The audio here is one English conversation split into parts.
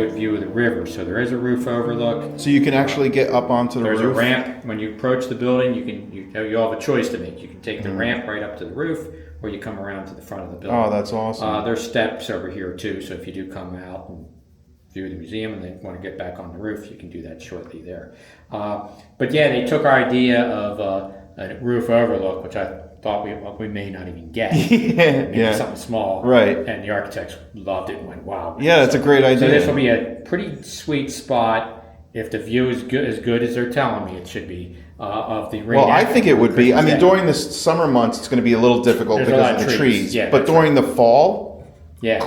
good view of the river. So there is a roof overlook. So you can actually get up onto the roof? There's a ramp. When you approach the building, you have a choice to make. You can take the ramp right up to the roof, or you come around to the front of the building. Oh, that's awesome. There's steps over here too, so if you do come out and view the museum and then want to get back on the roof, you can do that shortly there. But yeah, they took our idea of a roof overlook, which I thought we may not even get. Maybe something small. Right. And the architects loved it and went, wow. Yeah, that's a great idea. So this will be a pretty sweet spot if the view is good as they're telling me it should be of the Well, I think it would be. I mean, during the summer months, it's going to be a little difficult because of the trees. Yeah, but during the fall,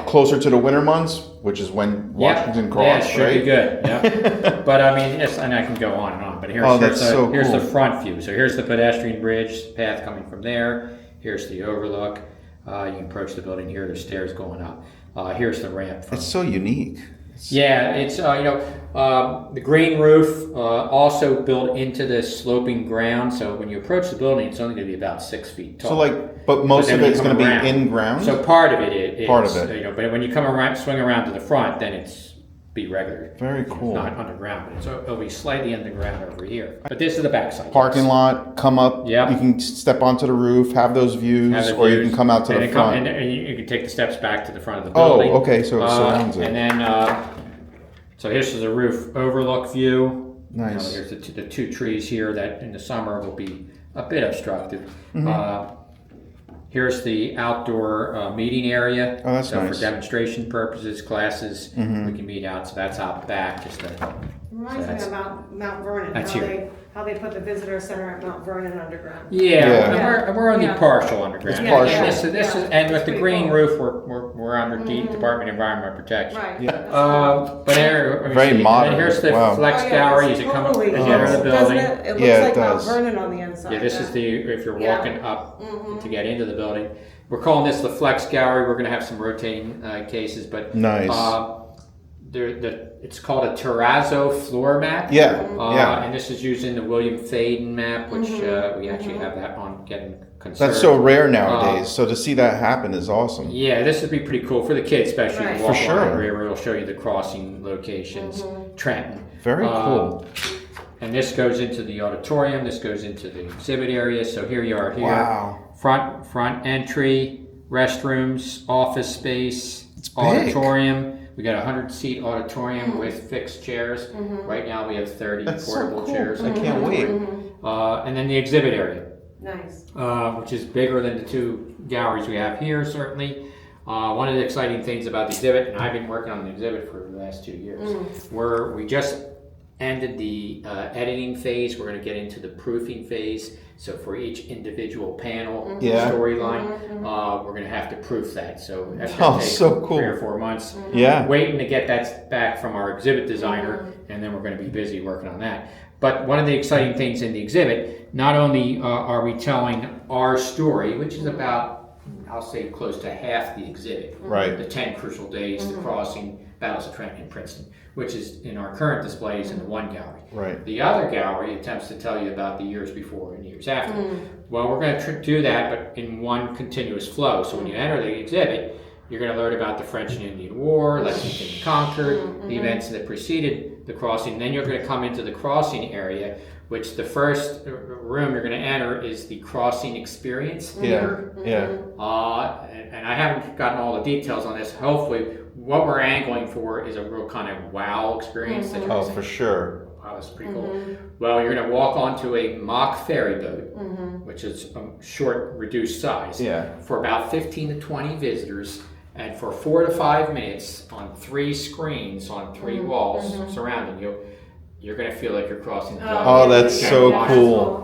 closer to the winter months, which is when Washington crossed, should be good. Yeah. But I mean, and I can go on and on. But here's the front view. So here's the pedestrian bridge path coming from there. Here's the overlook. You can approach the building here. There's stairs going up. Here's the ramp. It's so unique. It's the green roof also built into the sloping ground. So when you approach the building, it's only going to be about 6 feet tall. So but most of it's going to be in ground. So part of it is part of it. But when you swing around to the front, then it's be regular. Very cool. It's not underground, but it'll be slightly underground over here. But this is the backside. Parking lot, come up. Yeah. You can step onto the roof, have those views, or you can come out to the front. And you can take the steps back to the front of the building. Oh, okay. So it surrounds it. And then, so here's the roof overlook view. Nice. Here's the two trees here that in the summer will be a bit obstructive. Here's the outdoor meeting area. Oh, that's nice. For demonstration purposes, classes, we can meet out. So that's out back. Reminds me about Mount Vernon. That's how they put the visitor center at Mount Vernon underground. And we're on the partial underground. It's partial. This is, and with the green roof, we're under the Department of Environmental Protection. Right. But there, very modern. And here's the flex gallery as you come as you enter the building. It looks like Mount Vernon on the inside. Yeah, this is if you're walking up to get into the building. We're calling this the flex gallery. We're going to have some rotating cases, but nice. It's called a terrazzo floor map. And this is using the William Faden map, which we actually have that on getting conserved. That's so rare nowadays. So to see that happen is awesome. Yeah, this would be pretty cool for the kids, especially Right. walk For sure. along the river. It'll show you the crossing locations, Trenton. Very cool. And this goes into the auditorium. This goes into the exhibit area. So here you are here. Wow. Front entry, restrooms, office space, It's big. auditorium. We got a 100-seat auditorium with fixed chairs. Right now we have 30 portable chairs. I can't wait. And then the exhibit area. Nice. Which is bigger than the two galleries we have here, certainly. One of the exciting things about the exhibit, and I've been working on the exhibit for the last 2 years, we just ended the editing phase. We're going to get into the proofing phase. So for each individual panel storyline, we're going to have to proof that. So that's going to take so cool. 3 or 4 months. Yeah. Waiting to get that back from our exhibit designer, and then we're going to be busy working on that. But one of the exciting things in the exhibit, not only are we telling our story, which is about, I'll say, close to half the exhibit. Right. The 10 crucial days, the crossing, battles of Trenton and Princeton, which is in our current displays in the one gallery. Right. The other gallery attempts to tell you about the years before and years after. Well, we're going to do that, but in one continuous flow. So when you enter the exhibit, you're going to learn about the French and Indian War, Lexington conquered, the events that preceded the crossing. Then you're going to come into the crossing area, which the first room you're going to enter is the crossing experience theater. And I haven't gotten all the details on this. Hopefully, what we're angling for is a real kind of wow experience. That Oh, for sure. Wow, that's pretty cool. Well, you're going to walk onto a mock ferry boat, which is a short, reduced size, for about 15 to 20 visitors. And for 4 to 5 minutes on 3 screens on 3 walls surrounding you, you're going to feel like you're crossing the Delaware. Oh, that's so cool.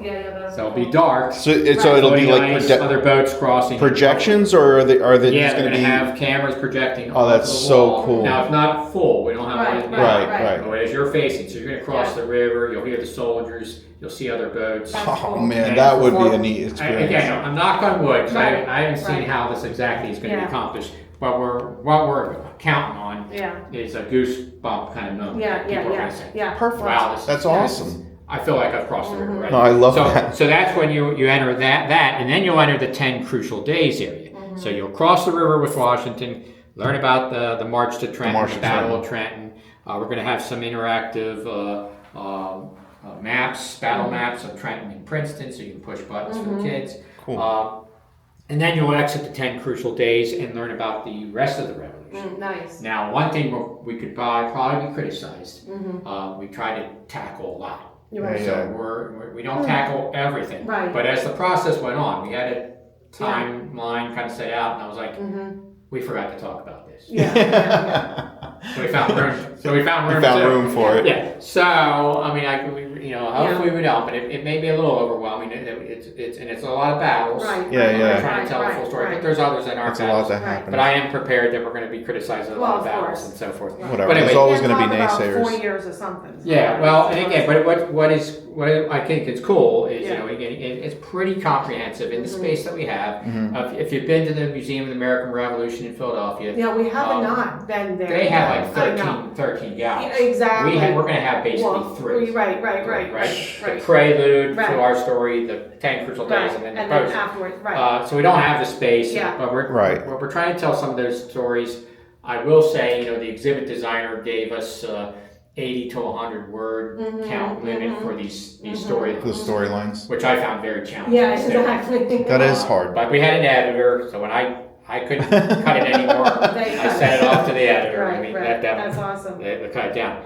So it'll be dark. So it'll be like other boats crossing. projections, or are they Yeah, just they're going to going to be? have cameras projecting. Oh, that's onto the so wall. cool. Now it's not full. We don't have Right. But as you're facing, so you're going to cross the river. You'll hear the soldiers. You'll see other boats. Oh man, that would be a neat experience. Again, I'm knock on wood because I haven't seen how this exactly is going to be accomplished. But what we're counting on is a goosebump kind of moment. People are going to say, Perfect. Wow, That's awesome. I feel like I've crossed the river. Right? No, I love that. So that's when you enter that, and then you'll enter the 10 crucial days area. So you'll cross the river with Washington, learn about the March to Trenton, the Battle of Trenton. We're going to have some interactive maps, battle maps of Trenton and Princeton, so you can push buttons for the kids. Cool. And then you'll exit the 10 crucial days and learn about the rest of the revolution. Nice. Now, one thing we could probably be criticized, we try to tackle a lot. Right. So we don't tackle everything. Right. But as the process went on, we had a timeline kind of set out, and I was like, we forgot to talk about this. Yeah. So we found room. So we found room. We found room for it. Yeah. So I mean, hopefully we don't, but it may be a little overwhelming. It's a lot of battles. Right. Yeah. We're trying to tell the full story, but there's others that aren't It's a lot battles. that happens. But I am prepared that we're going to be criticized at a lot of battles and so forth. Whatever. But anyway, There's always going to be Talk about naysayers. 4 years or something. Yeah, well, and again, but what I think is cool is, again, it's pretty comprehensive in the space that we have. If you've been to the Museum of the American Revolution in Philadelphia, Yeah, we have not been there. they have like I know. 13 galleries. Yeah, exactly. We're going to have basically 3. Right. The prelude Right. to our story, the 10 crucial days, and then the post. afterwards, right. So we don't have the space, Yeah. but we're trying to tell some of those stories. I will say, the exhibit designer gave us 80 to 100 word count limit for these stories, The storylines. which I found very challenging. Yeah, exactly. That is hard. But we had an editor, so when I couldn't cut it anymore, I sent it off to the editor. Right, I mean, right. that That's awesome. they cut it down.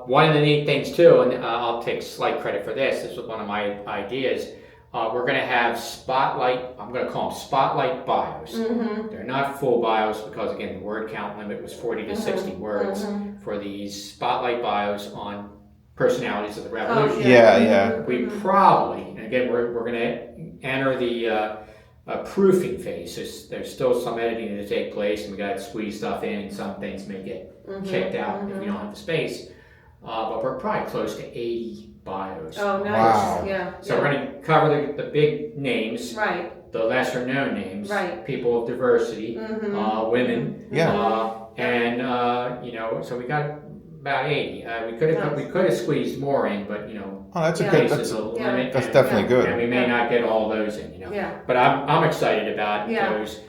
One of the neat things too, and I'll take slight credit for this. This was one of my ideas. We're going to have I'm going to call them spotlight bios. They're not full bios because, again, the word count limit was 40 to 60 words for these spotlight bios on personalities of the revolution. Yeah. We probably, and again, we're going to enter the proofing phase. There's still some editing to take place, and we got to squeeze stuff in, and some things may get kicked out if we don't have the space. But we're probably close to 80 bios. Oh, nice. Wow. Yeah. So we're going to cover the big names, Right. the lesser known names, Right. people of diversity, women, Yeah. so we got about 80. We could have squeezed more in, but Oh, that's a Yeah. good. space is a limit. That's and- definitely good. And we may not get all those in, Yeah. But I'm excited about Yeah. those.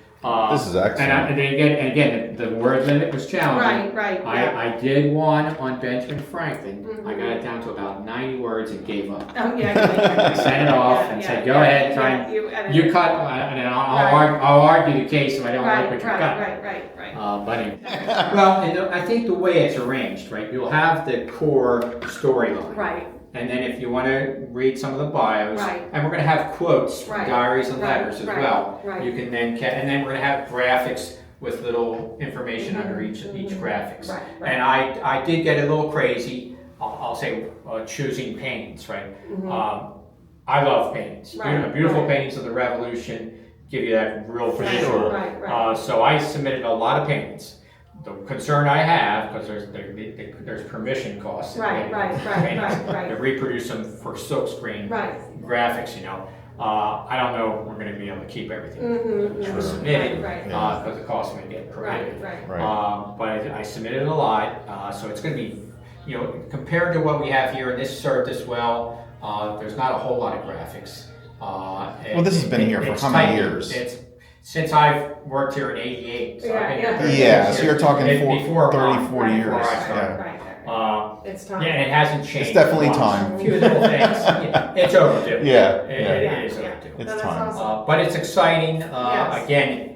This is excellent. And again, the word limit was challenging. Right. Yeah. I did one on Benjamin Franklin. I got it down to about 90 words and gave up. Oh, yeah. I sent it off and said, "Go ahead, try and you cut." And then I'll argue the case if I don't like what you cut. Right. But anyway. Well, and I think the way it's arranged, right? You'll have the core storyline. Right. And then if you want to read some of the bios, Right. and we're going to have quotes from Right. diaries and Right. letters as Right. well. Right. You can then, and then we're going to have graphics with little information under each graphics. Right. And I did get a little crazy. I'll say choosing paintings, right? I love paintings. Right. Beautiful paintings of the Revolution give you that real visual. Right. So I submitted a lot of paintings. The concern I have, because there's permission costs. Right. To reproduce them for silkscreen graphics, I don't know if we're going to be able to keep everything submitted because the cost may get prohibitive. But I submitted a lot, so it's going to be, compared to what we have here, and this served us well. There's not a whole lot of graphics. Well, this has been here for how many years? Since I've worked here in '88. So I've been here 30 Yeah, years. so you're talking Before 30, 40 years. before I started. Right. It's time. Yeah, and it hasn't changed. It's definitely much. time. A few little things. It's overdue. Yeah. It is overdue. It's That's time. awesome. But it's exciting. Yes. Again,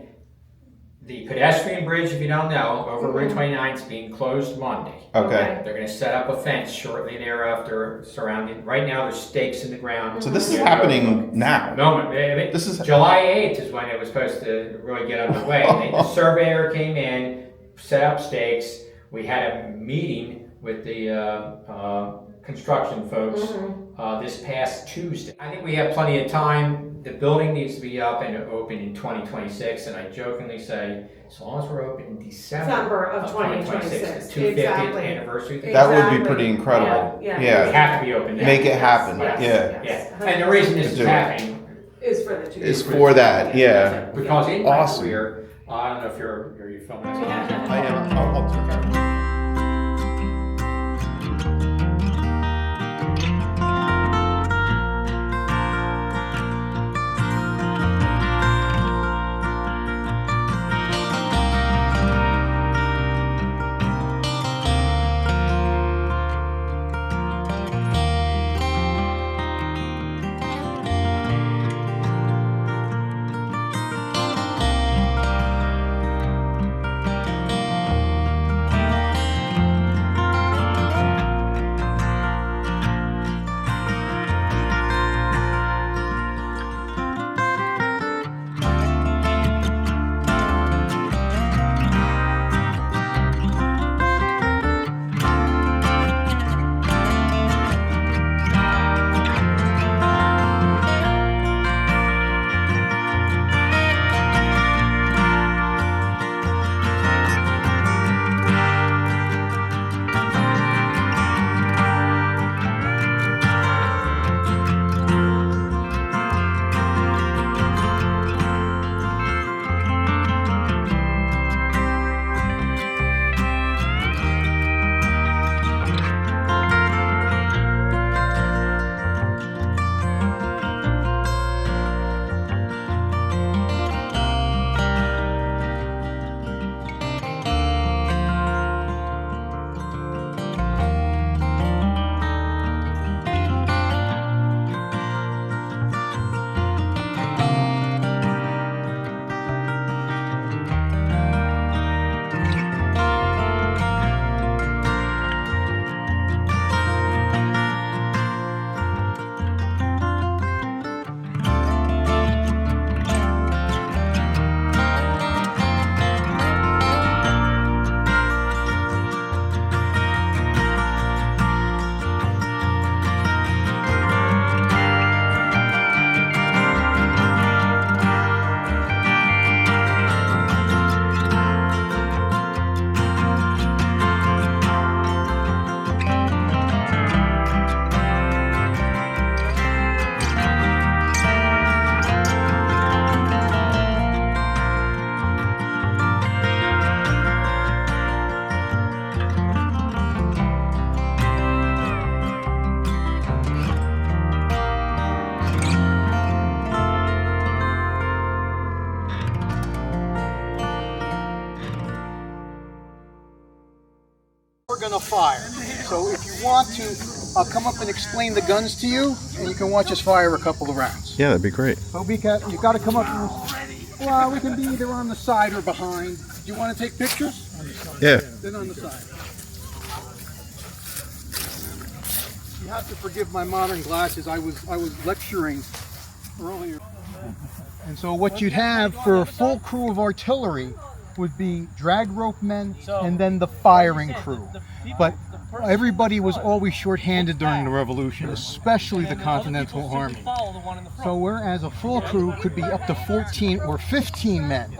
the pedestrian bridge, if you don't know, over Route 29 is being closed Monday. Okay. They're going to set up a fence shortly thereafter surrounding. Right now, there's stakes in the ground. So this is happening now. No, This is July 8th is when it was supposed to really get underway. The surveyor came in, set up stakes. We had a meeting with the construction folks this past Tuesday. I think we have plenty of time. The building needs to be up and open in 2026, and I jokingly say, as long as we're open in December of 2026, the 250th anniversary. That would be pretty incredible. Yeah. We Yeah. have to be open now. Make it happen. Yes. Yeah. And the reason this is Do it. happening Is for the two. Is for that. Yeah. because in my Awesome. career, I don't know if you're filming this. I am. I'll turn it. of fire. So if you want to, I'll come up and explain the guns to you, and you can watch us fire a couple of rounds. Yeah, that'd be great. So you've got to come up and, well, we can be either on the side or behind. Do you want to take pictures? Yeah. Then on the side. You have to forgive my modern glasses. I was lecturing earlier. And so what you'd have for a full crew of artillery would be drag rope men and then the firing crew. But everybody was always short-handed during the Revolution, especially the Continental Army. So whereas a full crew could be up to 14 or 15 men.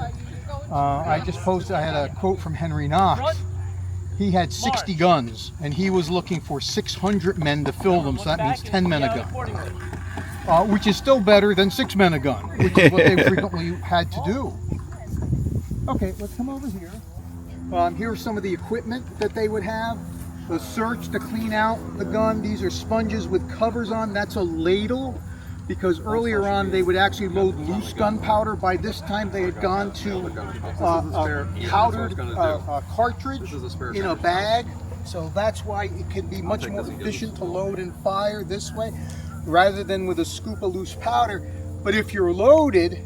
I just posted, I had a quote from Henry Knox. He had 60 guns, and he was looking for 600 men to fill them, so that means 10 men a gun. Which is still better than 6 men a gun, which is what they frequently had to do. Okay, let's come over here. Here are some of the equipment that they would have. The search to clean out the gun. These are sponges with covers on. That's a ladle, because earlier on they would actually load loose gunpowder. By this time they had gone to a powdered cartridge in a bag. So that's why it can be much more efficient to load and fire this way, rather than with a scoop of loose powder. But if you're loaded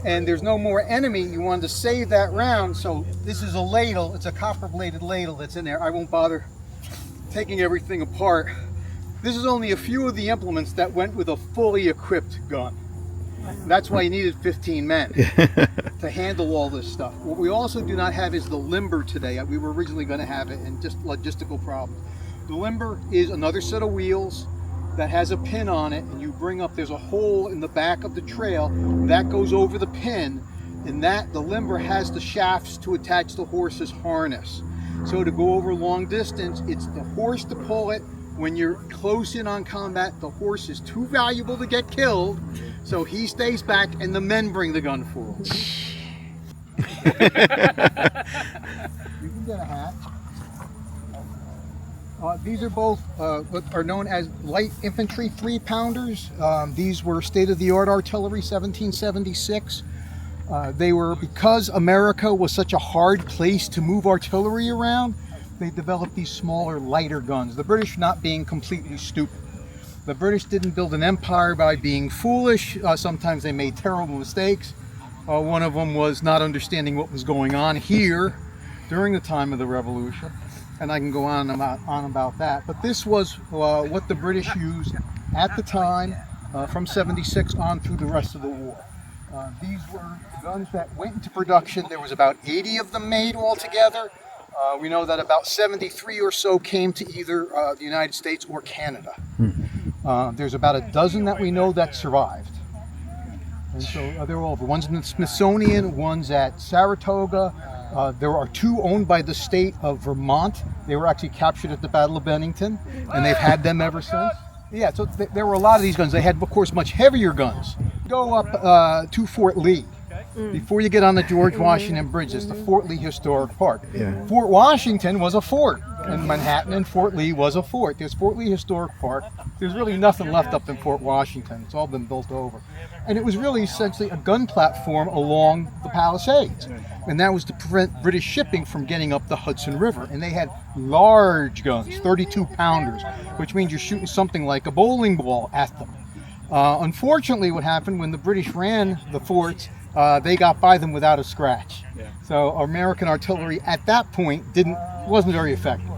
and there's no more enemy, you want to save that round. So this is a ladle. It's a copper-bladed ladle that's in there. I won't bother taking everything apart. This is only a few of the implements that went with a fully equipped gun. That's why you needed 15 men to handle all this stuff. What we also do not have is the limber today. We were originally going to have it, and just logistical problems. The limber is another set of wheels that has a pin on it, and you bring up, there's a hole in the back of the trail that goes over the pin, and that the limber has the shafts to attach the horse's harness. So to go over long distance, it's the horse to pull it. When you're close in on combat, the horse is too valuable to get killed, so he stays back and the men bring the gun forward. You can get a hat. These are both what are known as light infantry 3-pounders. These were state-of-the-art artillery, 1776. They were, because America was such a hard place to move artillery around, they developed these smaller, lighter guns. The British not being completely stupid. The British didn't build an empire by being foolish. Sometimes they made terrible mistakes. One of them was not understanding what was going on here during the time of the Revolution. And I can go on about that. But this was what the British used at the time, from 76 on through the rest of the war. These were guns that went into production. There was about 80 of them made altogether. We know that about 73 or so came to either the United States or Canada. There's about a dozen that we know that survived. And so they're all over. One's in the Smithsonian, one's at Saratoga. There are 2 owned by the state of Vermont. They were actually captured at the Battle of Bennington, and they've had them ever since. Yeah, so there were a lot of these guns. They had, of course, much heavier guns. Go up to Fort Lee. Before you get on the George Washington Bridge, it's the Fort Lee Historic Park. Yeah. Fort Washington was a fort in Manhattan, and Fort Lee was a fort. There's Fort Lee Historic Park. There's really nothing left up in Fort Washington. It's all been built over. And it was really essentially a gun platform along the Palisades. And that was to prevent British shipping from getting up the Hudson River. And they had large guns, 32-pounders, which means you're shooting something like a bowling ball at them. Unfortunately, what happened when the British ran the forts, they got by them without a scratch. So American artillery at that point wasn't very effective.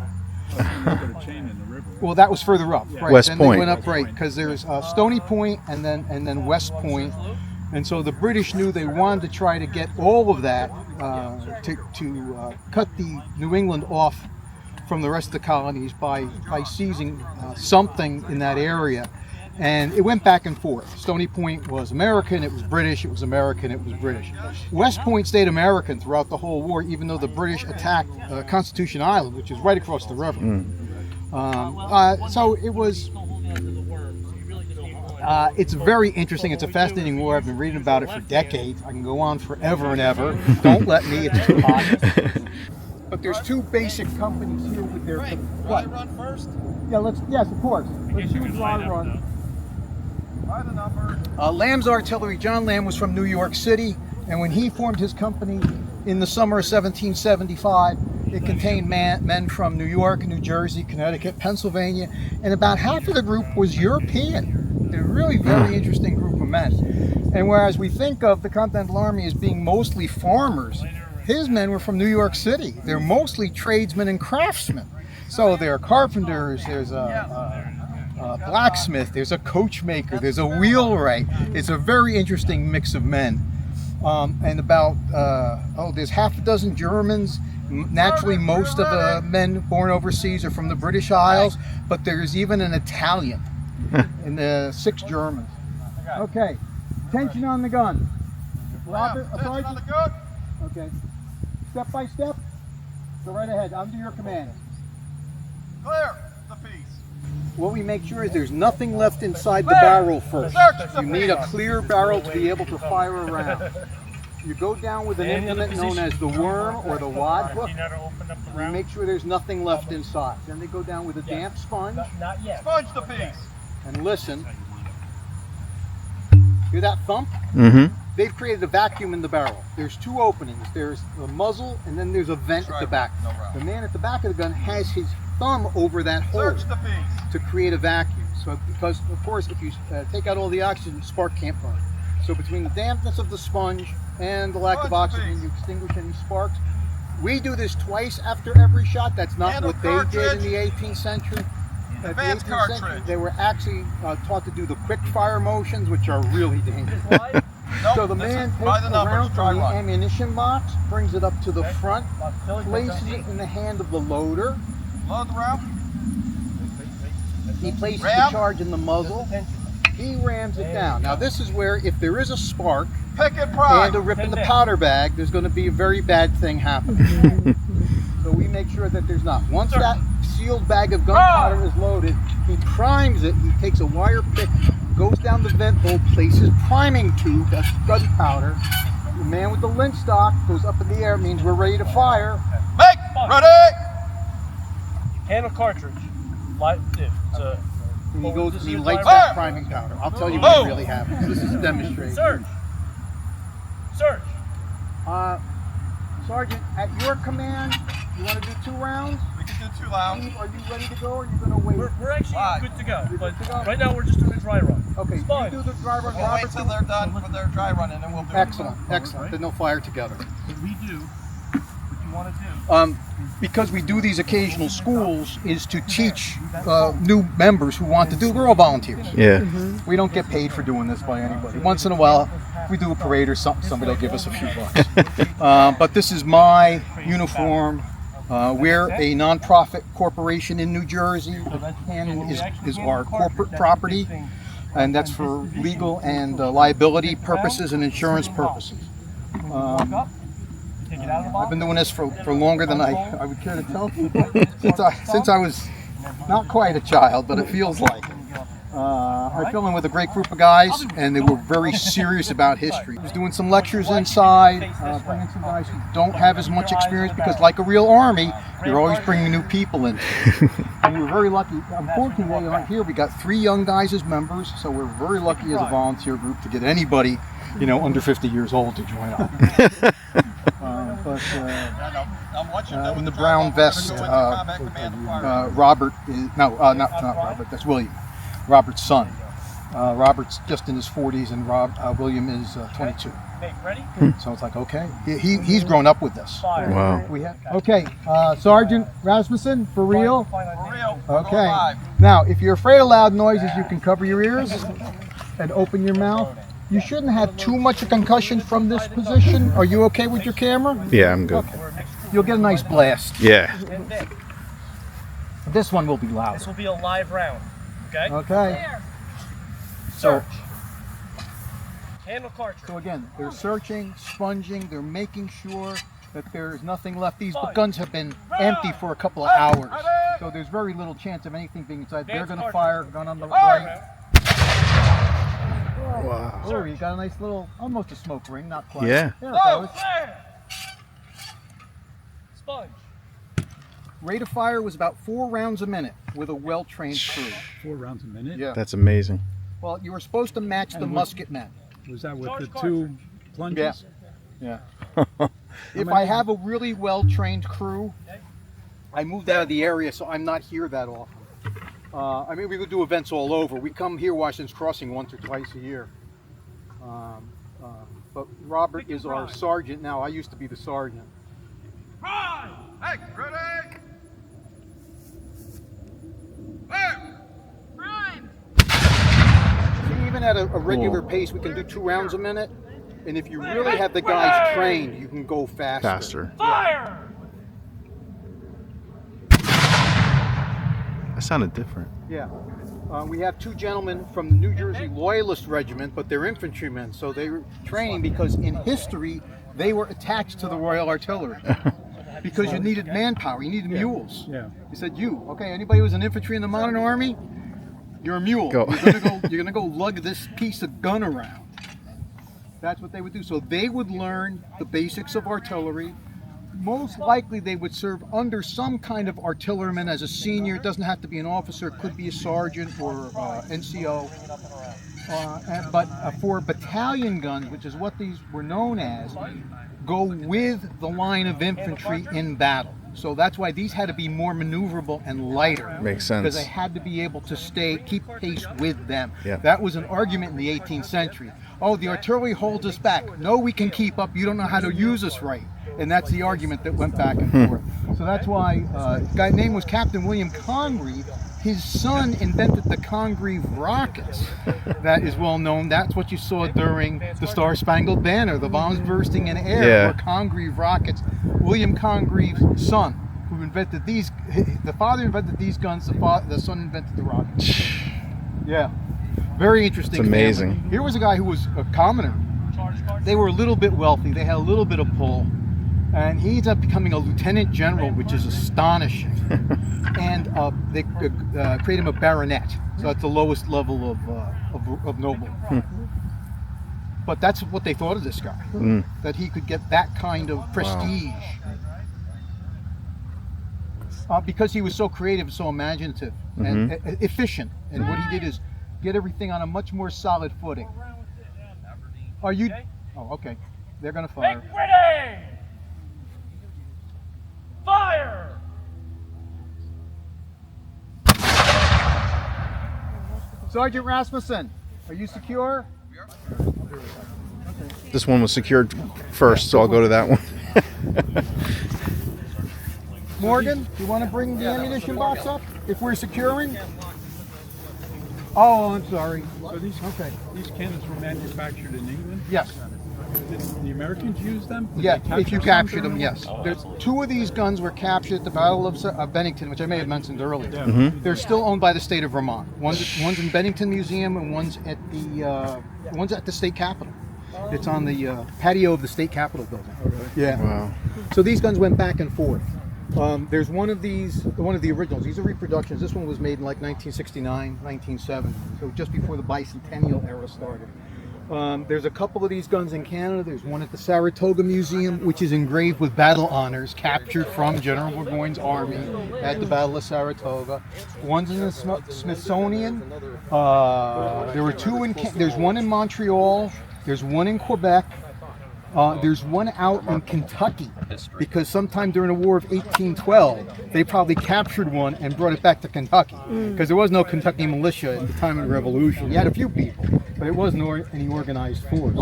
Well, that was further up, right? West then Point. They went up, right? Because there's Stony Point and then West Point, and so the British knew they wanted to try to get all of that to cut the New England off from the rest of the colonies by seizing something in that area. And it went back and forth. Stony Point was American, it was British, it was American, it was British. West Point stayed American throughout the whole war, even though the British attacked Constitution Island, which is right across the river. So it was, it's very interesting. It's a fascinating war. I've been reading about it for decades. I can go on forever and ever. Don't let me, it's too hot. But there's 2 basic companies here with their... What? Can I run first? Yeah, yes, of course. Let's use our run. Lamb's Artillery, John Lamb was from New York City, and when he formed his company in the summer of 1775, It contained men from New York, New Jersey, Connecticut, Pennsylvania, and about half of the group was European. A really very interesting group of men. And whereas we think of the Continental Army as being mostly farmers, his men were from New York City. They're mostly tradesmen and craftsmen. So there are carpenters, there's a blacksmith, there's a coachmaker, there's a wheelwright. It's a very interesting mix of men. And about, there's half a dozen Germans. Naturally, most of the men born overseas are from the British Isles, but there's even an Italian and 6 Germans. Okay, attention on the gun. Robert, attention on the gun. Okay, step by step. Go right ahead, under your command. Clear the piece. What we make sure is there's nothing left inside the barrel first. You need a clear barrel to be able to fire a round. You go down with an implement known as the worm or the wad hook. You make sure there's nothing left inside. Then they go down with a damp sponge. Not yet. Sponge the piece. And listen. Hear that thump? Mm-hmm. They've created a vacuum in the barrel. There's 2 openings. There's the muzzle and then there's a vent at the back. The man at the back of the gun has his thumb over that hole Search the piece. to create a vacuum. So because of course if you take out all the oxygen, the spark can't burn. So between the dampness of the sponge and the lack of oxygen, you extinguish any sparks. We do this twice after every shot. That's not And what a they did in the 18th century. At the Advanced 18th century, cartridge. they were actually taught to do the quick fire motions, which are really dangerous. Nope, So the this man is takes by the the numbers. round Try from the one. ammunition box, brings it up to the front, places it in the hand of the loader. Load the round. He places the Ram. charge in the muzzle. He rams it down. Now this is where if there is a spark Pick and pride. and a rip in the powder bag, there's going to be a very bad thing happening. So we make sure that there's not. Once that sealed bag of gunpowder is loaded, he primes it. He takes a wire pick, goes down the vent hole, places priming tube, that's gunpowder. The man with the lynch stock goes up in the air, means we're ready to fire. Make ready. Handle cartridge. Light. It's a. And he goes and he Fire! lights that priming powder. I'll tell you what really happens. This is a demonstration. Search. Search. Sergeant, at your command, you want to do 2 rounds? We can do 2 rounds. Steve, are you ready to go or are you going to wait? We're actually Five. good to go. You're But good to go? right now we're just doing a dry run. Okay, you Fine. do the dry run, We'll wait Robert. till they're done with their dry run and then we'll do Excellent, excellent. Then they'll fire together. What we do, what you want to do. Because we do these occasional schools is to teach new members who want to do, we're all volunteers. Yeah. We don't get paid for doing this by anybody. Once in a while, if we do a parade or something, somebody will give us a few bucks. But this is my uniform. We're a nonprofit corporation in New Jersey. The cannon is our corporate property, and that's for legal and liability purposes and insurance purposes. I've been doing this for longer than I would care to tell people. Since I was not quite a child, but it feels like it. I fell in with a great group of guys, and they were very serious about history. I was doing some lectures inside, bringing some guys who don't have as much experience, because like a real army, you're always bringing new people in. And we were very lucky. Unfortunately, right here we got 3 young guys as members, so we're very lucky as a volunteer group to get anybody, under 50 years old to join up. In the brown vest, Robert is, not Robert, that's William, Robert's son. Robert's just in his 40s and William is 22. Ready? So it's like, okay, he's grown up with this. Wow. Okay, Sergeant Rasmussen, for real? For real. Okay. Now, if you're afraid of loud noises, you can cover your ears and open your mouth. You shouldn't have too much of concussion from this position. Are you okay with your camera? Yeah, I'm good. Okay. You'll get a nice blast. Yeah. This one will be loud. This will be a live round. Okay? Okay. Search. Handle cartridge. So again, they're searching, sponging, they're making sure that there's nothing left. These guns have been empty for a couple of hours. So there's very little chance of anything being inside. They're going to fire, gun on the right. Wow. Oh, you got a nice little, almost a smoke ring, not quite. Yeah. There it goes. Sponge. Rate of fire was about 4 rounds a minute with a well-trained crew. 4 rounds a minute? Yeah. That's amazing. Well, you were supposed to match the musket men. Was that with the 2 plunges? Yeah. If I have a really well-trained crew, I moved out of the area, so I'm not here that often. I mean, we would do events all over. We come here, Washington's Crossing, once or twice a year. But Robert is our sergeant now. I used to be the sergeant. Run! Hey, ready? Fire! Run! See, even at a regular pace, we can do 2 rounds a minute. And if you really have the guys trained, you can go faster. Faster. Fire! That sounded different. Yeah. We have 2 gentlemen from the New Jersey Loyalist Regiment, but they're infantrymen, so they were training because in history they were attached to the Royal Artillery because you needed manpower, you needed mules. Yeah. He said, okay, anybody who's an infantry in the modern army, you're a mule. Go. You're gonna go lug this piece of gun around. That's what they would do. So they would learn the basics of artillery. Most likely they would serve under some kind of artilleryman as a senior. It doesn't have to be an officer, it could be a sergeant or NCO. But for battalion guns, which is what these were known as, go with the line of infantry in battle. So that's why these had to be more maneuverable and lighter. Makes sense. Because they had to be able to keep pace with them. Yeah. That was an argument in the 18th century. Oh, the artillery holds us back. No, we can keep up. You don't know how to use us right. And that's the argument that went back and forth. So that's why a guy's name was Captain William Congreve. His son invented the Congreve rockets. That is well known. That's what you saw during the Star-Spangled Banner. The bombs bursting in air were Congreve rockets. William Congreve's son, who invented these, the father invented these guns, the son invented the rockets. Yeah. Very interesting. It's amazing. Family. Here was a guy who was a commoner. They were a little bit wealthy. They had a little bit of pull. And he ends up becoming a lieutenant general, which is astonishing. And they create him a baronet. So that's the lowest level of noble. But that's what they thought of this guy, that he could get that kind of prestige. Because he was so creative and so imaginative and efficient. And what he did is get everything on a much more solid footing. Are you? Oh, okay. They're going to fire. Make ready! Fire! Sergeant Rasmussen, are you secure? This one was secured first, so I'll go to that one. Morgan, do you want to bring the ammunition box up if we're securing? Oh, I'm sorry. So these cannons were manufactured in England? Yes. Did the Americans use them? Did Yeah, they if you some captured during them, the yes. war? There's 2 of these guns were captured at the Battle of Bennington, which I may have mentioned earlier. Yeah. They're still owned by the state of Vermont. One's in Bennington Museum and one's at the state capitol. It's on the patio of the state capitol building. Okay. Yeah. Wow. So these guns went back and forth. There's one of the originals. These are reproductions. This one was made in like 1969, 1970, so just before the bicentennial era started. There's a couple of these guns in Canada. There's one at the Saratoga Museum, which is engraved with battle honors captured from General Burgoyne's army at the Battle of Saratoga. One's in the Smithsonian. There were 2 there's one in Montreal. There's one in Quebec. There's one out in Kentucky, because sometime during the War of 1812, they probably captured one and brought it back to Kentucky, because there was no Kentucky militia at the time of the Revolution. You had a few people, but it wasn't any organized force.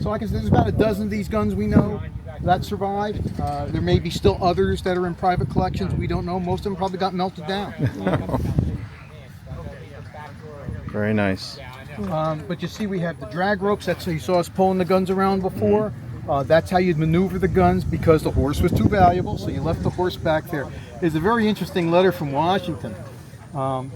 So like I said, there's about a dozen of these guns we know that survived. There may be still others that are in private collections. We don't know. Most of them probably got melted down. Very nice. But you see, we have the drag ropes. That's how you saw us pulling the guns around before. That's how you'd maneuver the guns, because the horse was too valuable, so you left the horse back there. There's a very interesting letter from Washington.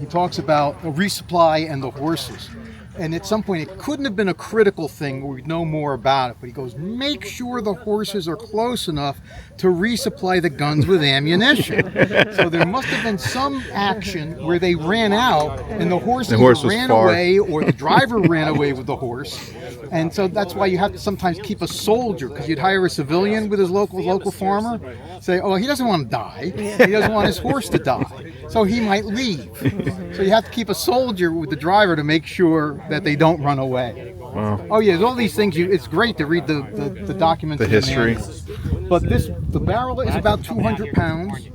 He talks about a resupply and the horses. And at some point, it couldn't have been a critical thing where we'd know more about it. But he goes, make sure the horses are close enough to resupply the guns with ammunition. So there must have been some action where they ran out and the horse ran away, or the driver ran away with the horse. And so that's why you have to sometimes keep a soldier, because you'd hire a civilian with his local farmer, say, oh, he doesn't want to die. He doesn't want his horse to die. So he might leave. So you have to keep a soldier with the driver to make sure that they don't run away. Wow. Oh yeah, there's all these things. It's great to read the documents. The in history. manual. But the barrel is about 200 pounds.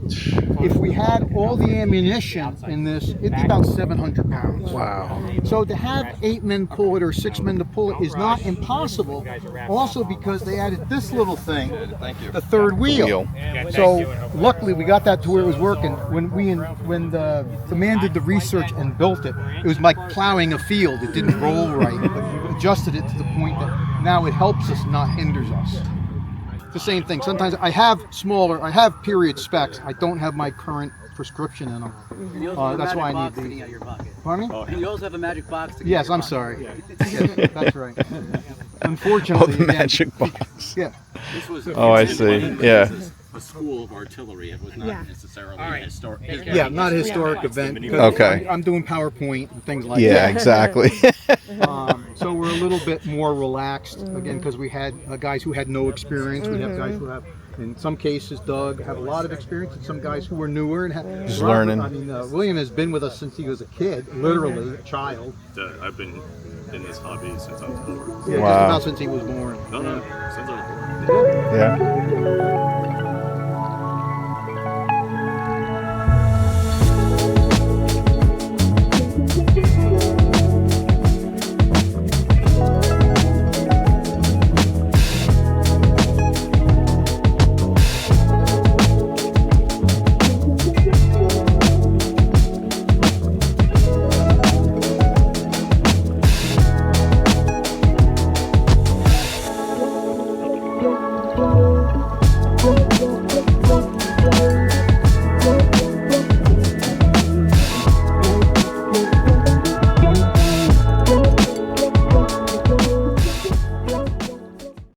If we had all the ammunition in this, it'd be about 700 pounds. Wow. So to have 8 men pull it or 6 men to pull it is not impossible. Also because they added this little thing, the third wheel. So luckily we got that to where it was working. When the man did the research and built it, it was like plowing a field. It didn't roll right, but we adjusted it to the point that now it helps us, not hinders us. The same thing. Sometimes I have period specs. I don't have my current prescription in them. That's why I need these. Pardon me? And you also have a magic box. Yes, I'm sorry. Yes, that's right. Unfortunately, Oh, the magic box. Yeah. This was Oh, I see. Yeah. a school of artillery. It was not necessarily a historic. Yeah, not a historic event. because Okay. I'm doing PowerPoint and things like Yeah, that. exactly. So we're a little bit more relaxed again because we had guys who had no experience. We have guys who have, in some cases, Doug have a lot of experience, and some guys who are newer and have Just learning. I mean, William has been with us since he was a kid, literally a child. I've been in this hobby since I was born. Yeah, Wow. just about since he was born. No, since I was born. Yeah.